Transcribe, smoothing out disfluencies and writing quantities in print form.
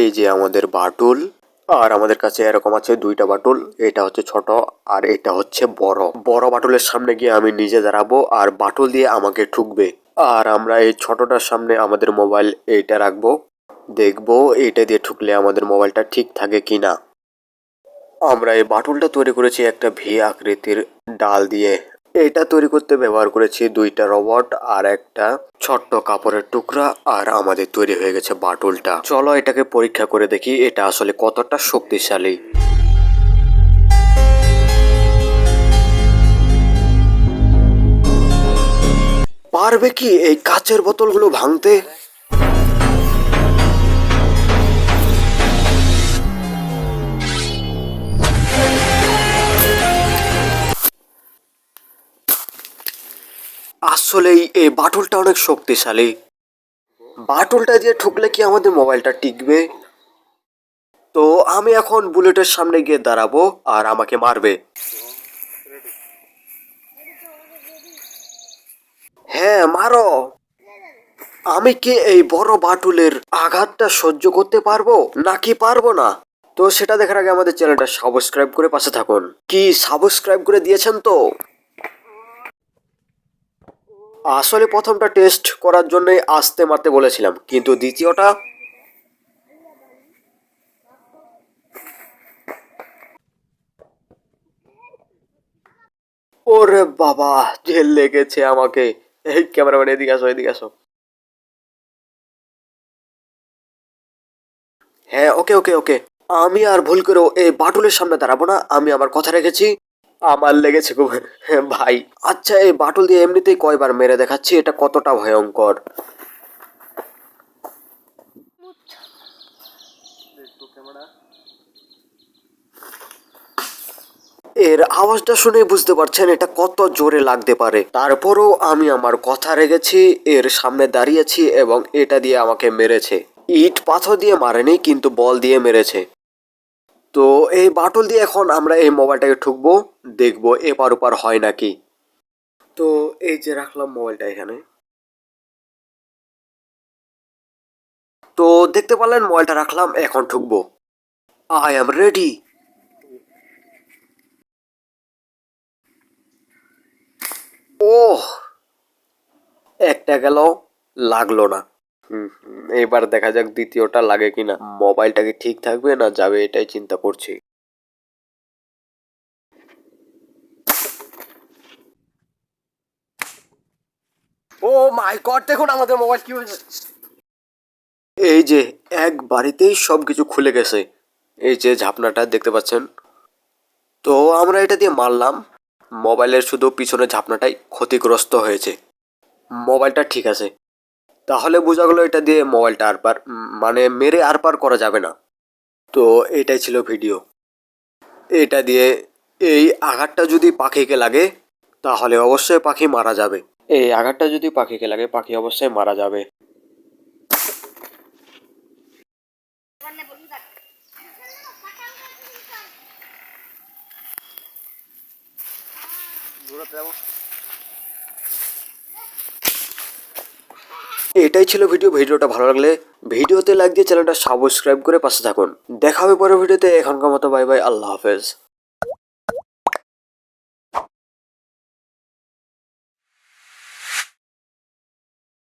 এই যে আমাদের বাটুল, আর আমাদের কাছে এরকম আছে দুইটা বাটুল। এটা হচ্ছে ছোট আর এটা হচ্ছে বড়। বড় বাটুলের সামনে গিয়ে আমি নিজে দাঁড়াবো আর বাটুল দিয়ে আমাকে ঠুকবে। আর আমরা এই ছোটটার সামনে আমাদের মোবাইল এইটা রাখবো, দেখবো এইটা দিয়ে ঠুকলে আমাদের মোবাইলটা ঠিক থাকে কিনা। আমরা এই বাটুলটা তৈরি করেছি একটা ভি আকৃতির ডাল দিয়ে। এটা তৈরি করতে ব্যবহার করেছি দুইটা রবট আর একটা ছোট্ট কাপড়ের টুকরা, আর আমাদের তৈরি হয়ে গেছে বাটুলটা। চলো এটাকে পরীক্ষা করে দেখি এটা আসলে কতটা শক্তিশালী। পারবে কি এই কাচের বোতলগুলো ভাঙতে? আসলেই এই বাটুলটা অনেক শক্তিশালী। বাটুলটা দিয়ে ঠুকলে কি আমাদের মোবাইলটা টিকবে? তো আমি এখন বুলেটের সামনে গিয়ে দাঁড়াবো আর আমাকে মারবে। হ্যাঁ মারো। আমি কি এই বড় বাটুলের আঘাতটা সহ্য করতে পারবো নাকি পারবো না? তো সেটা দেখার আগে আমাদের চ্যানেলটা সাবস্ক্রাইব করে পাশে থাকুন। কি সাবস্ক্রাইব করে দিয়েছেন তো? আসলে প্রথমটা টেস্ট করার জন্যই আস্তে মারতে বলেছিলাম, কিন্তু দ্বিতীয়টা ওরে বাবা, জেল লেগেছে আমাকে। এই ক্যামেরাম্যান এদিকে আসো, এদিকে আসো। হ্যাঁ ওকে ওকে ওকে। আমি আর ভুল করেও এই বাটুলের সামনে দাঁড়াবো না, আমি আমার কথা রেখেছি। আমার লেগেছে খুব ভাই। আচ্ছা এই বাটুল দিয়ে এমনিতেই কয়বার মেরে দেখাচ্ছি এটা কতটা ভয়ঙ্কর। এর আওয়াজটা শুনে বুঝতে পারছেন এটা কত জোরে লাগতে পারে। তারপরও আমি আমার কথা রেখেছি, এর সামনে দাঁড়িয়েছি এবং এটা দিয়ে আমাকে মেরেছে। ইট পাথর দিয়ে মারেনি, কিন্তু বল দিয়ে মেরেছে। তো এই বাটুল দিয়ে এখন আমরা এই মোবাইলটাকে ঠুকবো, দেখবো এপার ওপার হয় নাকি। তো এই যে রাখলাম মোবাইলটা এখানে। তো দেখতে পারলেন মোবাইলটা রাখলাম, এখন ঠুকবো। I am ready. ওহ, একটা গেল, লাগলো না। এবার দেখা যাক দ্বিতীয়টা লাগে কিনা। মোবাইলটা কি ঠিক থাকবে না যাবে এটাই চিন্তা করছি। ও মাই গড, দেখুন আমাদের মোবাইল কি হয়েছে। এই যে এক বাড়িতেই সবকিছু খুলে গেছে। এই যে ঝাপনাটা দেখতে পাচ্ছেন। তো আমরা এটা দিয়ে মারলাম, মোবাইলের শুধু পিছনে ঝাপনাটাই ক্ষতিগ্রস্ত হয়েছে। মোবাইলটা ঠিক আছে। তাহলে বোঝা গেল এটা দিয়ে মোবাইলটা আর পার মানে মেরে আর পার করা যাবে না। তো এটাই ছিল ভিডিও। এটা দিয়ে এই আঘাতটা যদি পাখিকে লাগে তাহলে অবশ্যই পাখি মারা যাবে। এই আঘাতটা যদি পাখিকে লাগে পাখি অবশ্যই মারা যাবে। এটাই ছিল ভিডিও। ভিডিওটা ভালো লাগলে ভিডিওতে লাইক দিয়ে চ্যানেলটা সাবস্ক্রাইব করে পাশে থাকুন। দেখা হবে পরের ভিডিওতে। এখনকার মতো বাই বাই, আল্লাহ হাফেজ।